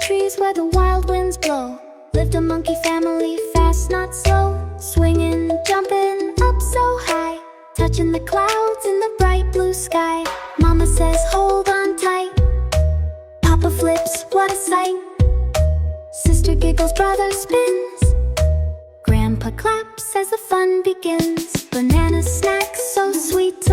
trees where the wild winds blow. Lived a monkey family, fast not slow, swinging, jumping up so high, touching the clouds in the bright blue sky. Mama says hold on tight, Papa flips, what a sight. Sister giggles, brother spins, Grandpa claps as the fun begins. Banana snacks so sweet